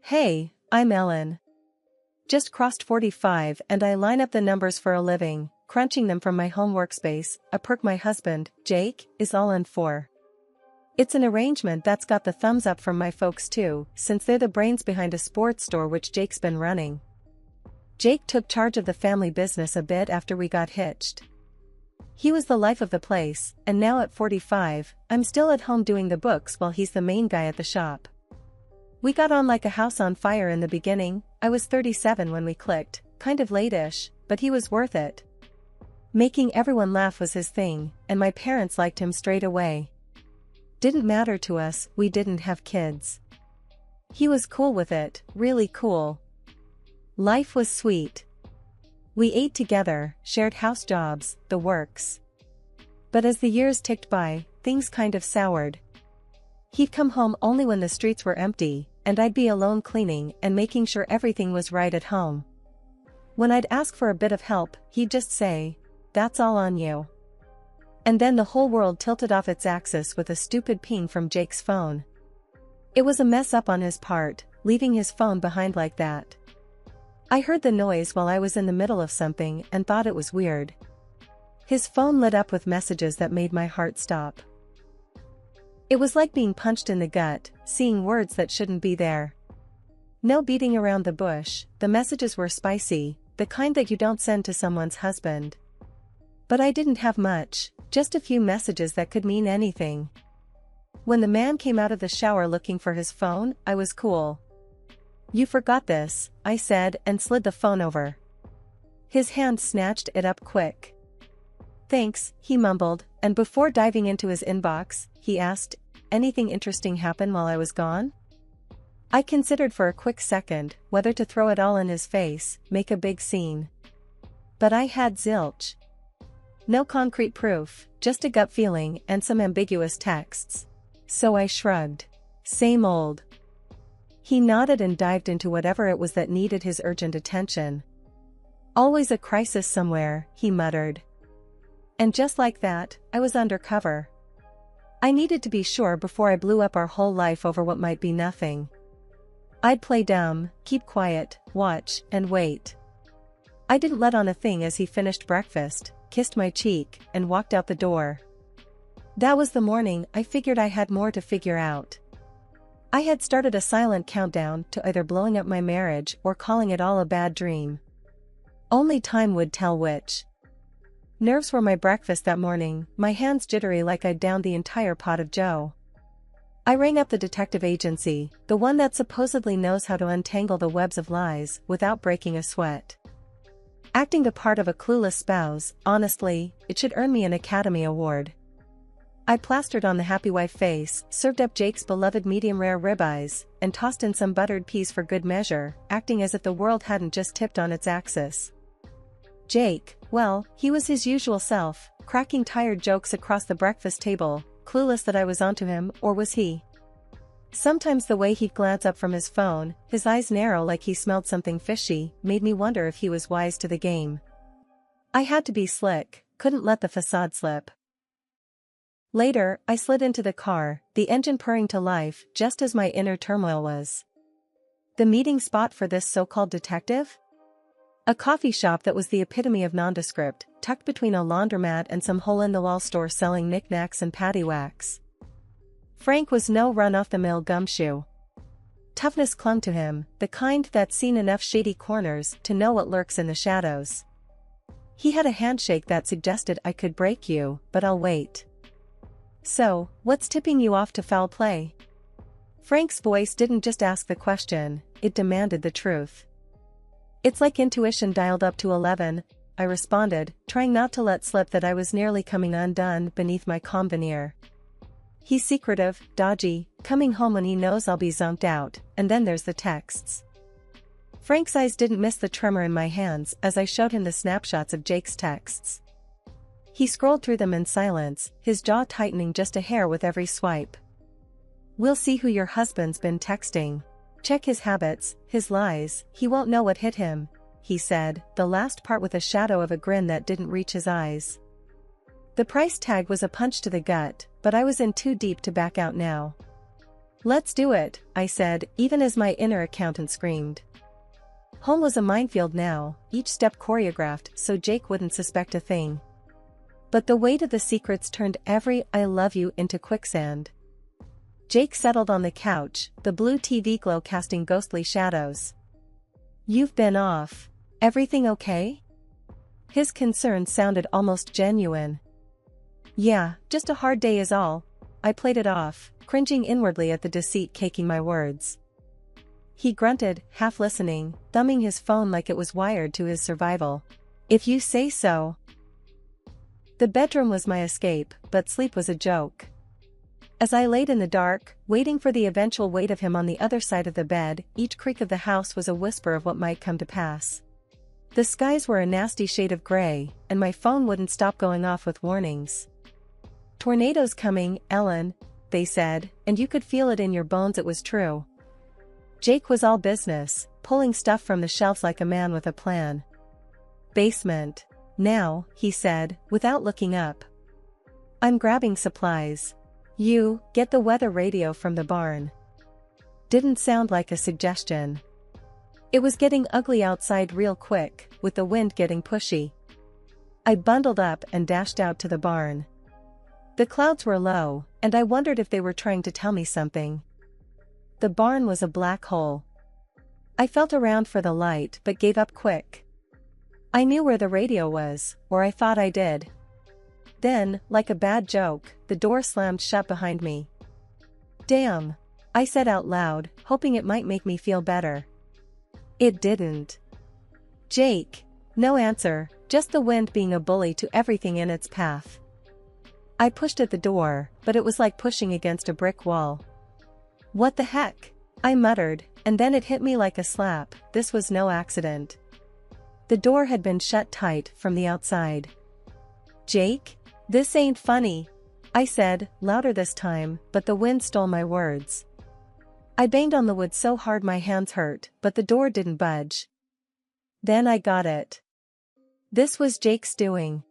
Hey, I'm Ellen. Just crossed 45 and I line up the numbers for a living, crunching them from my home workspace, a perk my husband, Jake, is all in for. It's an arrangement that's got the thumbs up from my folks too, since they're the brains behind a sports store which Jake's been running. Jake took charge of the family business a bit after we got hitched. He was the life of the place, and now at 45, I'm still at home doing the books while he's the main guy at the shop. We got on like a house on fire in the beginning. I was 37 when we clicked, kind of late-ish, but he was worth it. Making everyone laugh was his thing, and my parents liked him straight away. Didn't matter to us, we didn't have kids. He was cool with it, really cool. Life was sweet. We ate together, shared house jobs, the works. But as the years ticked by, things kind of soured. He'd come home only when the streets were empty, and I'd be alone cleaning and making sure everything was right at home. When I'd ask for a bit of help, he'd just say, "That's all on you." And then the whole world tilted off its axis with a stupid ping from Jake's phone. It was a mess up on his part, leaving his phone behind like that. I heard the noise while I was in the middle of something and thought it was weird. His phone lit up with messages that made my heart stop. It was like being punched in the gut, seeing words that shouldn't be there. No beating around the bush, the messages were spicy, the kind that you don't send to someone's husband. But I didn't have much, just a few messages that could mean anything. When the man came out of the shower looking for his phone, I was cool. "You forgot this," I said and slid the phone over. His hand snatched it up quick. "Thanks," he mumbled, and before diving into his inbox, he asked, "Anything interesting happen while I was gone?" I considered for a quick second whether to throw it all in his face, make a big scene. But I had zilch. No concrete proof, just a gut feeling and some ambiguous texts. So I shrugged. Same old. He nodded and dived into whatever it was that needed his urgent attention. "Always a crisis somewhere," he muttered. And just like that, I was undercover. I needed to be sure before I blew up our whole life over what might be nothing. I'd play dumb, keep quiet, watch, and wait. I didn't let on a thing as he finished breakfast, kissed my cheek, and walked out the door. That was the morning I figured I had more to figure out. I had started a silent countdown to either blowing up my marriage or calling it all a bad dream. Only time would tell which. Nerves were my breakfast that morning, my hands jittery like I'd downed the entire pot of joe. I rang up the detective agency, the one that supposedly knows how to untangle the webs of lies without breaking a sweat. Acting the part of a clueless spouse, honestly, it should earn me an Academy Award. I plastered on the happy wife face, served up Jake's beloved medium-rare ribeyes, and tossed in some buttered peas for good measure, acting as if the world hadn't just tipped on its axis. Jake, well, he was his usual self, cracking tired jokes across the breakfast table, clueless that I was onto him, or was he? Sometimes the way he'd glance up from his phone, his eyes narrow like he smelled something fishy, made me wonder if he was wise to the game. I had to be slick, couldn't let the facade slip. Later, I slid into the car, the engine purring to life, just as my inner turmoil was. The meeting spot for this so-called detective? A coffee shop that was the epitome of nondescript, tucked between a laundromat and some hole-in-the-wall store selling knickknacks and paddywhacks. Frank was no run-off-the-mill gumshoe. Toughness clung to him, the kind that's seen enough shady corners to know what lurks in the shadows. He had a handshake that suggested I could break you, but I'll wait. "So, what's tipping you off to foul play?" Frank's voice didn't just ask the question, it demanded the truth. "It's like intuition dialed up to 11, I responded, trying not to let slip that I was nearly coming undone beneath my calm veneer. "He's secretive, dodgy, coming home when he knows I'll be zonked out, and then there's the texts." Frank's eyes didn't miss the tremor in my hands as I showed him the snapshots of Jake's texts. He scrolled through them in silence, his jaw tightening just a hair with every swipe. "We'll see who your husband's been texting. Check his habits, his lies, he won't know what hit him," he said, the last part with a shadow of a grin that didn't reach his eyes. The price tag was a punch to the gut, but I was in too deep to back out now. Let's do it, I said, even as my inner accountant screamed. Home was a minefield now, each step choreographed so Jake wouldn't suspect a thing. But the weight of the secrets turned every "I love you" into quicksand. Jake settled on the couch, the blue TV glow casting ghostly shadows. "You've been off. Everything okay?" His concern sounded almost genuine. "Yeah, just a hard day is all." I played it off, cringing inwardly at the deceit caking my words. He grunted, half listening, thumbing his phone like it was wired to his survival. "If you say so." The bedroom was my escape, but sleep was a joke. As I laid in the dark, waiting for the eventual weight of him on the other side of the bed, each creak of the house was a whisper of what might come to pass. The skies were a nasty shade of gray, and my phone wouldn't stop going off with warnings. "Tornadoes coming, Ellen," they said, and you could feel it in your bones. It was true. Jake was all business, pulling stuff from the shelves like a man with a plan. "Basement. Now," he said, without looking up. "I'm grabbing supplies. You, get the weather radio from the barn." Didn't sound like a suggestion. It was getting ugly outside real quick, with the wind getting pushy. I bundled up and dashed out to the barn. The clouds were low, and I wondered if they were trying to tell me something. The barn was a black hole. I felt around for the light but gave up quick. I knew where the radio was, or I thought I did. Then, like a bad joke, the door slammed shut behind me. "Damn," I said out loud, hoping it might make me feel better. It didn't. "Jake." No answer, just the wind being a bully to everything in its path. I pushed at the door, but it was like pushing against a brick wall. "What the heck?" I muttered, and then it hit me like a slap. This was no accident. The door had been shut tight from the outside. "Jake? This ain't funny," I said, louder this time, but the wind stole my words. I banged on the wood so hard my hands hurt, but the door didn't budge. Then I got it. This was Jake's doing.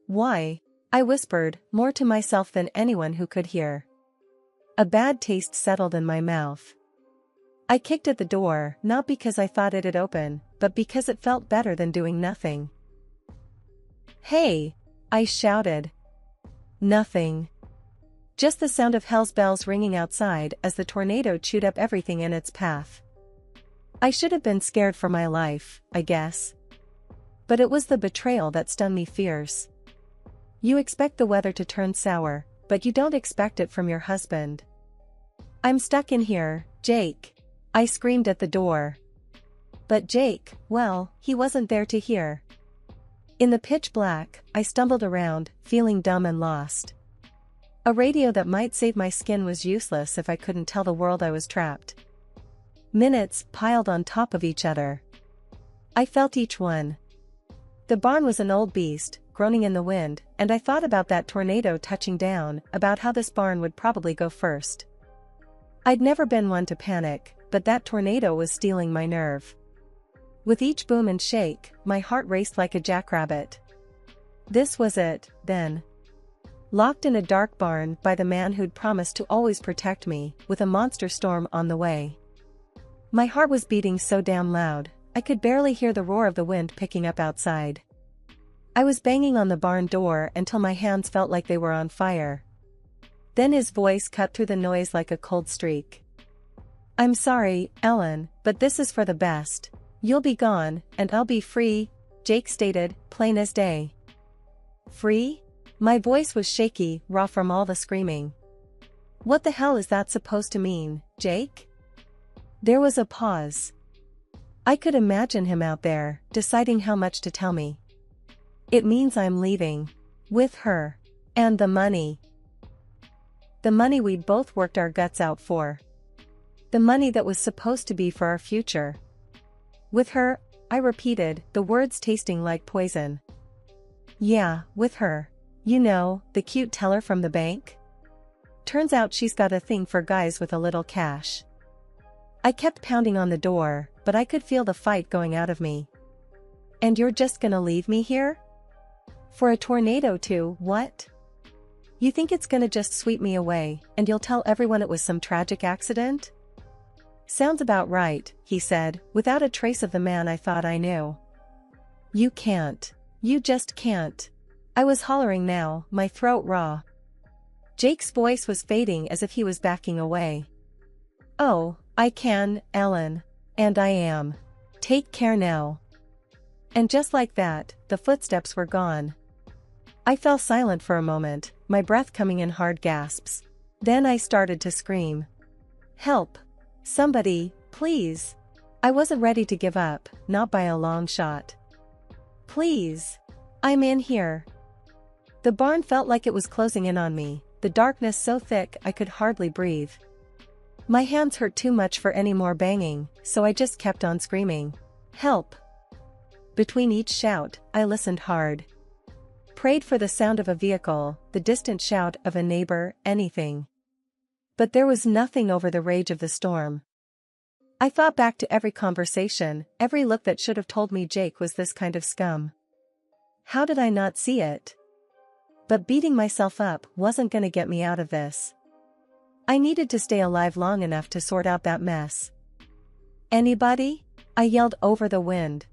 "Why?" I whispered, more to myself than anyone who could hear. A bad taste settled in my mouth. I kicked at the door, not because I thought it'd open, but because it felt better than doing nothing. "Hey!" I shouted. Nothing. Just the sound of hell's bells ringing outside as the tornado chewed up everything in its path. I should have been scared for my life, I guess. But it was the betrayal that stung me fierce. You expect the weather to turn sour, but you don't expect it from your husband. "I'm stuck in here, Jake," I screamed at the door. But Jake, well, he wasn't there to hear. In the pitch black, I stumbled around, feeling dumb and lost. A radio that might save my skin was useless if I couldn't tell the world I was trapped. Minutes piled on top of each other. I felt each one. The barn was an old beast, groaning in the wind, and I thought about that tornado touching down, about how this barn would probably go first. I'd never been one to panic, but that tornado was stealing my nerve. With each boom and shake, my heart raced like a jackrabbit. This was it, then. Locked in a dark barn by the man who'd promised to always protect me, with a monster storm on the way. My heart was beating so damn loud, I could barely hear the roar of the wind picking up outside. I was banging on the barn door until my hands felt like they were on fire. Then his voice cut through the noise like a cold streak. "I'm sorry, Ellen, but this is for the best. You'll be gone, and I'll be free," Jake stated, plain as day. "Free?" My voice was shaky, raw from all the screaming. "What the hell is that supposed to mean, Jake?" There was a pause. I could imagine him out there, deciding how much to tell me. "It means I'm leaving. With her. And the money. The money we'd both worked our guts out for. The money that was supposed to be for our future. With her," I repeated, the words tasting like poison. "Yeah, with her. You know, the cute teller from the bank? Turns out she's got a thing for guys with a little cash." I kept pounding on the door, but I could feel the fight going out of me. "And you're just gonna leave me here? For a tornado to, what?" You think it's gonna just sweep me away, and you'll tell everyone it was some tragic accident? Sounds about right, he said, without a trace of the man I thought I knew. You can't. You just can't. I was hollering now, my throat raw. Jake's voice was fading as if he was backing away. Oh, I can, Ellen. And I am. Take care now. And just like that, the footsteps were gone. I fell silent for a moment, my breath coming in hard gasps. Then I started to scream. Help! Somebody, please! I wasn't ready to give up, not by a long shot. Please! I'm in here. The barn felt like it was closing in on me, the darkness so thick I could hardly breathe. My hands hurt too much for any more banging, so I just kept on screaming. Help! Between each shout, I listened hard. Prayed for the sound of a vehicle, the distant shout of a neighbor, anything. But there was nothing over the rage of the storm. I thought back to every conversation, every look that should have told me Jake was this kind of scum. How did I not see it? But beating myself up wasn't gonna get me out of this. I needed to stay alive long enough to sort out that mess. Anybody? I yelled over the wind.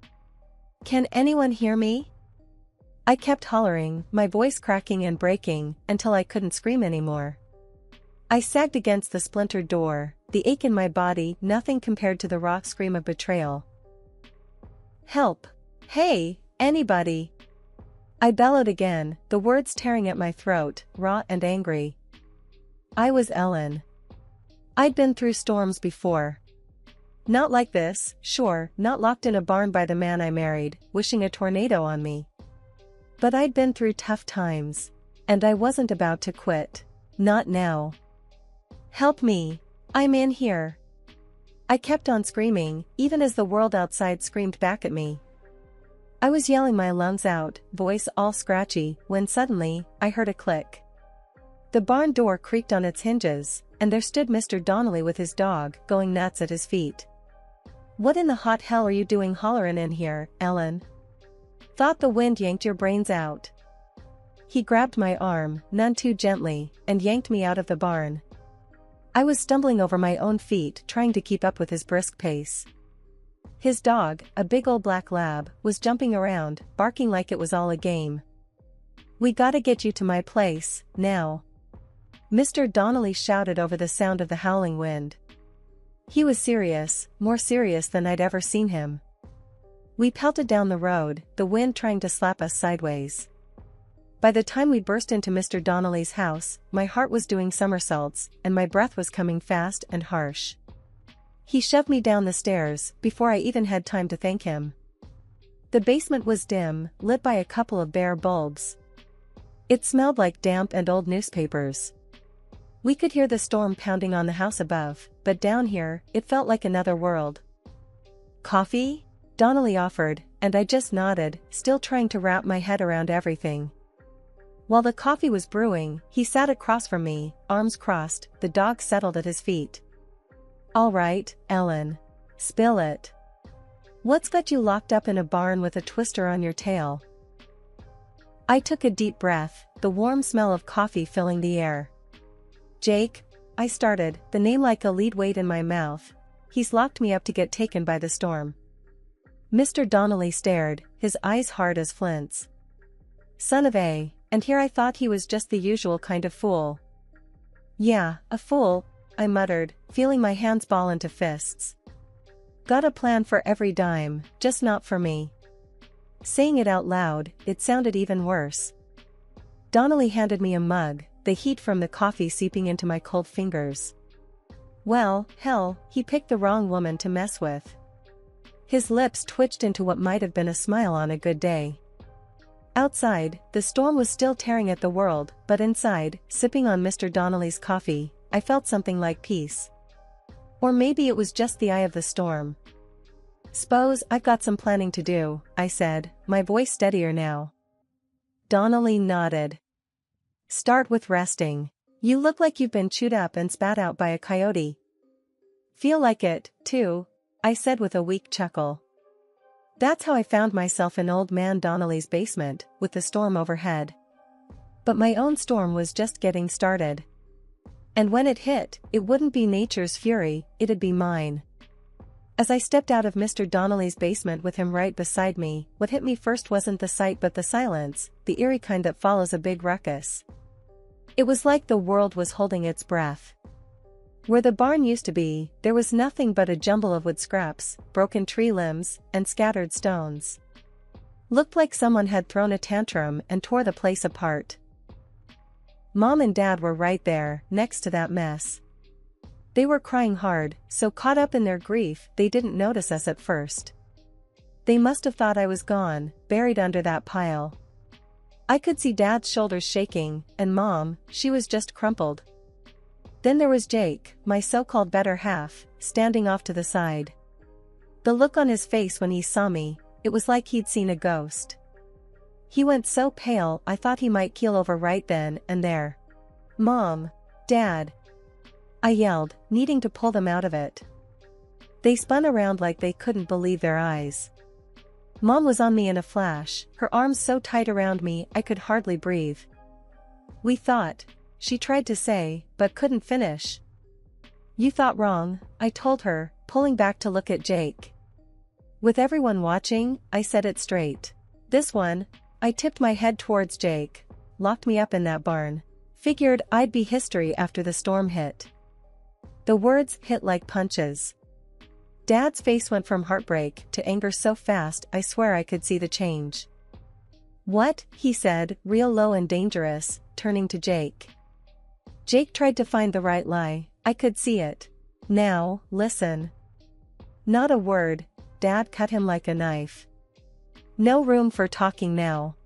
Can anyone hear me? I kept hollering, my voice cracking and breaking, until I couldn't scream anymore. I sagged against the splintered door, the ache in my body nothing compared to the raw scream of betrayal. Help! Hey, anybody! I bellowed again, the words tearing at my throat, raw and angry. I was Ellen. I'd been through storms before. Not like this, sure, not locked in a barn by the man I married, wishing a tornado on me. But I'd been through tough times. And I wasn't about to quit. Not now. Help me. I'm in here. I kept on screaming, even as the world outside screamed back at me. I was yelling my lungs out, voice all scratchy, when suddenly, I heard a click. The barn door creaked on its hinges, and there stood Mr. Donnelly with his dog, going nuts at his feet. What in the hot hell are you doing hollerin' in here, Ellen? Thought the wind yanked your brains out. He grabbed my arm, none too gently, and yanked me out of the barn. I was stumbling over my own feet trying to keep up with his brisk pace. His dog, a big old black lab, was jumping around, barking like it was all a game. We gotta get you to my place, now. Mr. Donnelly shouted over the sound of the howling wind. He was serious, more serious than I'd ever seen him. We pelted down the road, the wind trying to slap us sideways. By the time we burst into Mr. Donnelly's house, my heart was doing somersaults, and my breath was coming fast and harsh. He shoved me down the stairs, before I even had time to thank him. The basement was dim, lit by a couple of bare bulbs. It smelled like damp and old newspapers. We could hear the storm pounding on the house above, but down here, it felt like another world. Coffee? Donnelly offered, and I just nodded, still trying to wrap my head around everything. While the coffee was brewing, he sat across from me, arms crossed, the dog settled at his feet. All right, Ellen. Spill it. What's got you locked up in a barn with a twister on your tail? I took a deep breath, the warm smell of coffee filling the air. Jake, I started, the name like a lead weight in my mouth. He's locked me up to get taken by the storm. Mr. Donnelly stared, his eyes hard as flints. Son of a, and here I thought he was just the usual kind of fool. Yeah, a fool, I muttered, feeling my hands ball into fists. Got a plan for every dime, just not for me. Saying it out loud, it sounded even worse. Donnelly handed me a mug, the heat from the coffee seeping into my cold fingers. Well, hell, he picked the wrong woman to mess with. His lips twitched into what might have been a smile on a good day. Outside, the storm was still tearing at the world, but inside, sipping on Mr. Donnelly's coffee, I felt something like peace. Or maybe it was just the eye of the storm. S'pose I've got some planning to do, I said, my voice steadier now. Donnelly nodded. Start with resting. You look like you've been chewed up and spat out by a coyote. Feel like it, too, I said with a weak chuckle. That's how I found myself in old man Donnelly's basement, with the storm overhead. But my own storm was just getting started. And when it hit, it wouldn't be nature's fury, it'd be mine. As I stepped out of Mr. Donnelly's basement with him right beside me, what hit me first wasn't the sight but the silence, the eerie kind that follows a big ruckus. It was like the world was holding its breath. Where the barn used to be, there was nothing but a jumble of wood scraps, broken tree limbs, and scattered stones. Looked like someone had thrown a tantrum and tore the place apart. Mom and Dad were right there, next to that mess. They were crying hard, so caught up in their grief they didn't notice us at first. They must have thought I was gone, buried under that pile. I could see Dad's shoulders shaking, and Mom, she was just crumpled. Then there was Jake, my so-called better half, standing off to the side. The look on his face when he saw me, it was like he'd seen a ghost. He went so pale I thought he might keel over right then and there. "Mom! Dad!" I yelled, needing to pull them out of it. They spun around like they couldn't believe their eyes. Mom was on me in a flash, her arms so tight around me I could hardly breathe. "We thought," she tried to say, but couldn't finish. "You thought wrong," I told her, pulling back to look at Jake. "With everyone watching, I said it straight. This one," I tipped my head towards Jake, "locked me up in that barn. Figured I'd be history after the storm hit." The words hit like punches. Dad's face went from heartbreak to anger so fast I swear I could see the change. "What?" he said, real low and dangerous, turning to Jake. Jake tried to find the right lie, I could see it. "Now, listen." "Not a word," Dad cut him like a knife. "No room for talking now.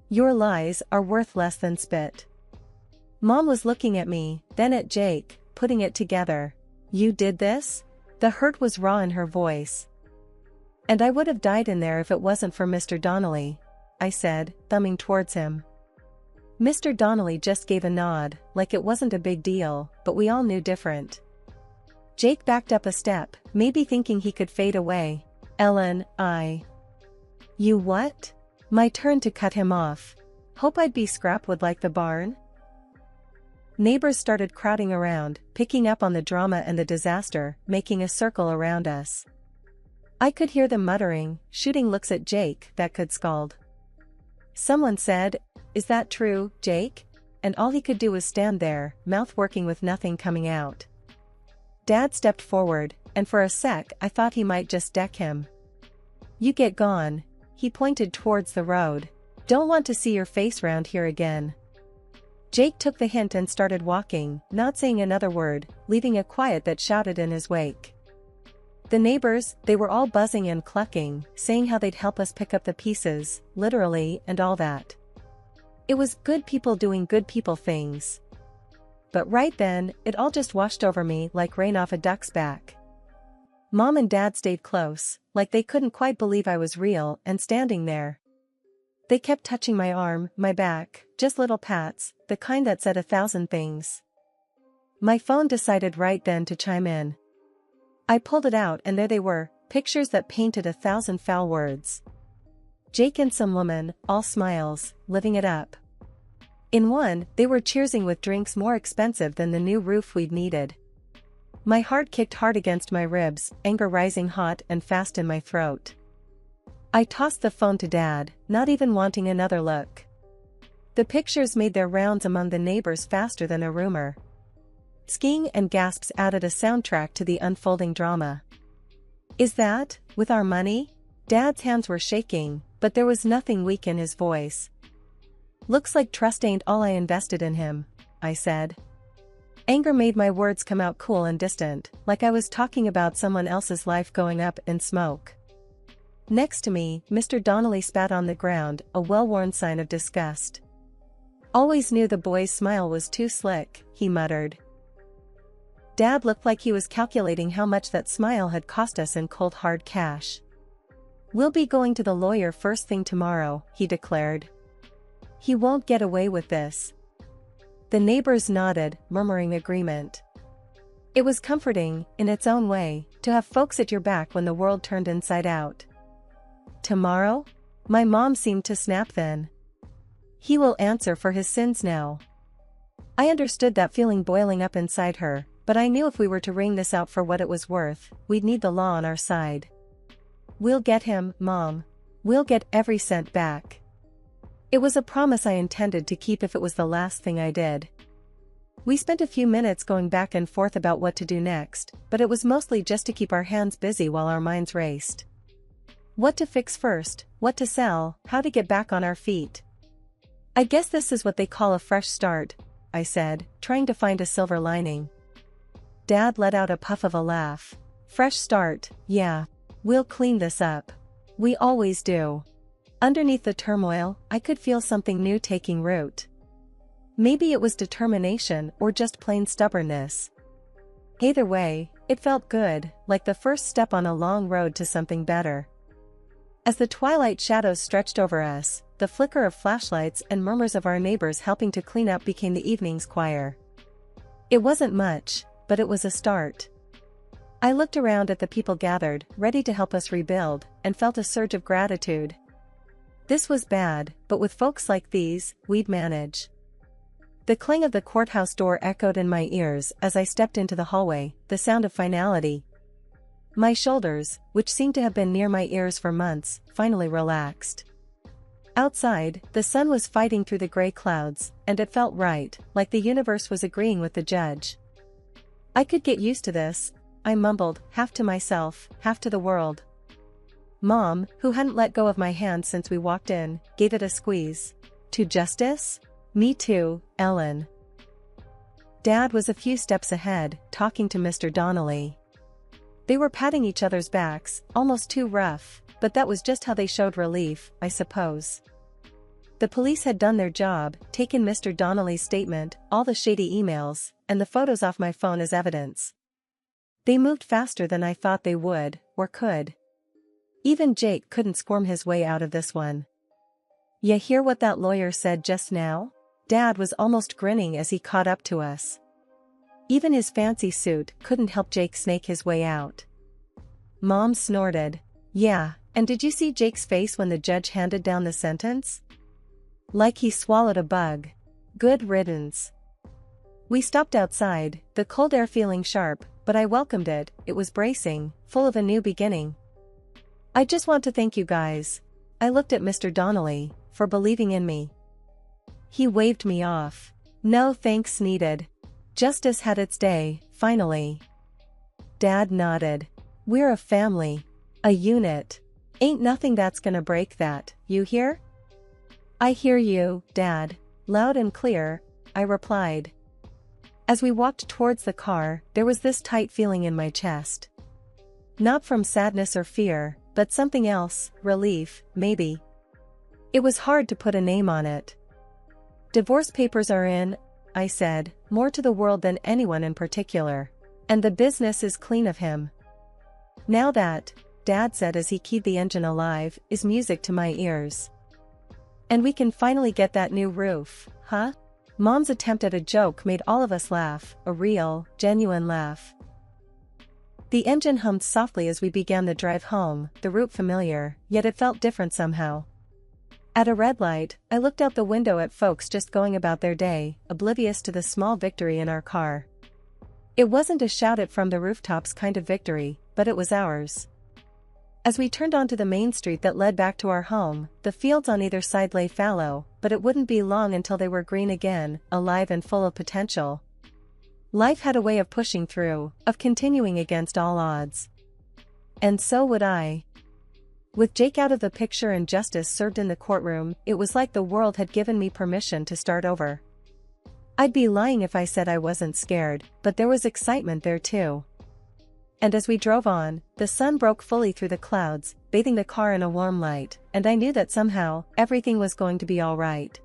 Your lies are worth less than spit." Mom was looking at me, then at Jake, putting it together. "You did this?" The hurt was raw in her voice. "And I would have died in there if it wasn't for Mr. Donnelly," I said, thumbing towards him. Mr. Donnelly just gave a nod, like it wasn't a big deal, but we all knew different. Jake backed up a step, maybe thinking he could fade away. "Ellen, You what?" My turn to cut him off. "Hope I'd be scrapwood like the barn?" Neighbors started crowding around, picking up on the drama and the disaster, making a circle around us. I could hear them muttering, shooting looks at Jake that could scald. Someone said, "Is that true, Jake?" And all he could do was stand there, mouth working with nothing coming out. Dad stepped forward, and for a sec I thought he might just deck him. "You get gone." He pointed towards the road. "Don't want to see your face round here again." Jake took the hint and started walking, not saying another word, leaving a quiet that shouted in his wake. The neighbors, they were all buzzing and clucking, saying how they'd help us pick up the pieces, literally, and all that. It was good people doing good people things. But right then, it all just washed over me like rain off a duck's back. Mom and Dad stayed close, like they couldn't quite believe I was real and standing there. They kept touching my arm, my back, just little pats, the kind that said 1,000 things. My phone decided right then to chime in. I pulled it out and there they were, pictures that painted 1,000 foul words. Jake and some woman, all smiles, living it up. In one, they were cheersing with drinks more expensive than the new roof we'd needed. My heart kicked hard against my ribs, anger rising hot and fast in my throat. I tossed the phone to Dad, not even wanting another look. The pictures made their rounds among the neighbors faster than a rumor. Skiing and gasps added a soundtrack to the unfolding drama. "Is that, with our money?" Dad's hands were shaking, but there was nothing weak in his voice. "Looks like trust ain't all I invested in him," I said. Anger made my words come out cool and distant, like I was talking about someone else's life going up in smoke. Next to me, Mr. Donnelly spat on the ground, a well-worn sign of disgust. "Always knew the boy's smile was too slick," he muttered. Dad looked like he was calculating how much that smile had cost us in cold hard cash. "We'll be going to the lawyer first thing tomorrow," he declared. "He won't get away with this." The neighbors nodded, murmuring agreement. It was comforting, in its own way, to have folks at your back when the world turned inside out. "Tomorrow?" My mom seemed to snap then. He will answer for his sins now. I understood that feeling boiling up inside her, but I knew if we were to wring this out for what it was worth, we'd need the law on our side. We'll get him, Mom. We'll get every cent back. It was a promise I intended to keep if it was the last thing I did. We spent a few minutes going back and forth about what to do next, but it was mostly just to keep our hands busy while our minds raced. What to fix first, what to sell, how to get back on our feet. I guess this is what they call a fresh start, I said, trying to find a silver lining. Dad let out a puff of a laugh. Fresh start, yeah. We'll clean this up. We always do. Underneath the turmoil, I could feel something new taking root. Maybe it was determination or just plain stubbornness. Either way, it felt good, like the first step on a long road to something better. As the twilight shadows stretched over us, the flicker of flashlights and murmurs of our neighbors helping to clean up became the evening's choir. It wasn't much, but it was a start. I looked around at the people gathered, ready to help us rebuild, and felt a surge of gratitude. This was bad, but with folks like these, we'd manage. The clang of the courthouse door echoed in my ears as I stepped into the hallway, the sound of finality. My shoulders, which seemed to have been near my ears for months, finally relaxed. Outside, the sun was fighting through the gray clouds, and it felt right, like the universe was agreeing with the judge. I could get used to this, I mumbled, half to myself, half to the world. Mom, who hadn't let go of my hand since we walked in, gave it a squeeze. To justice? Me too, Ellen. Dad was a few steps ahead, talking to Mr. Donnelly. They were patting each other's backs, almost too rough, but that was just how they showed relief, I suppose. The police had done their job, taken Mr. Donnelly's statement, all the shady emails, and the photos off my phone as evidence. They moved faster than I thought they would, or could. Even Jake couldn't squirm his way out of this one. "Ya hear what that lawyer said just now?" Dad was almost grinning as he caught up to us. Even his fancy suit couldn't help Jake snake his way out. Mom snorted. "Yeah, and did you see Jake's face when the judge handed down the sentence? Like he swallowed a bug. Good riddance." We stopped outside, the cold air feeling sharp, but I welcomed it. It was bracing, full of a new beginning. "I just want to thank you guys." I looked at Mr. Donnelly, for believing in me. He waved me off. "No thanks needed. Justice had its day, finally." Dad nodded. "We're a family. A unit. Ain't nothing that's gonna break that, you hear?" "I hear you, Dad. Loud and clear," I replied. As we walked towards the car, there was this tight feeling in my chest. Not from sadness or fear, but something else, relief, maybe. It was hard to put a name on it. "Divorce papers are in," I said, more to the world than anyone in particular. "And the business is clean of him." "Now that," Dad said as he keyed the engine alive, "is music to my ears. And we can finally get that new roof, huh?" Mom's attempt at a joke made all of us laugh, a real, genuine laugh. The engine hummed softly as we began the drive home, the route familiar, yet it felt different somehow. At a red light, I looked out the window at folks just going about their day, oblivious to the small victory in our car. It wasn't a shout it from the rooftops kind of victory, but it was ours. As we turned onto the main street that led back to our home, the fields on either side lay fallow, but it wouldn't be long until they were green again, alive and full of potential. Life had a way of pushing through, of continuing against all odds. And so would I. With Jake out of the picture and justice served in the courtroom, it was like the world had given me permission to start over. I'd be lying if I said I wasn't scared, but there was excitement there too. And as we drove on, the sun broke fully through the clouds, bathing the car in a warm light, and I knew that somehow, everything was going to be all right.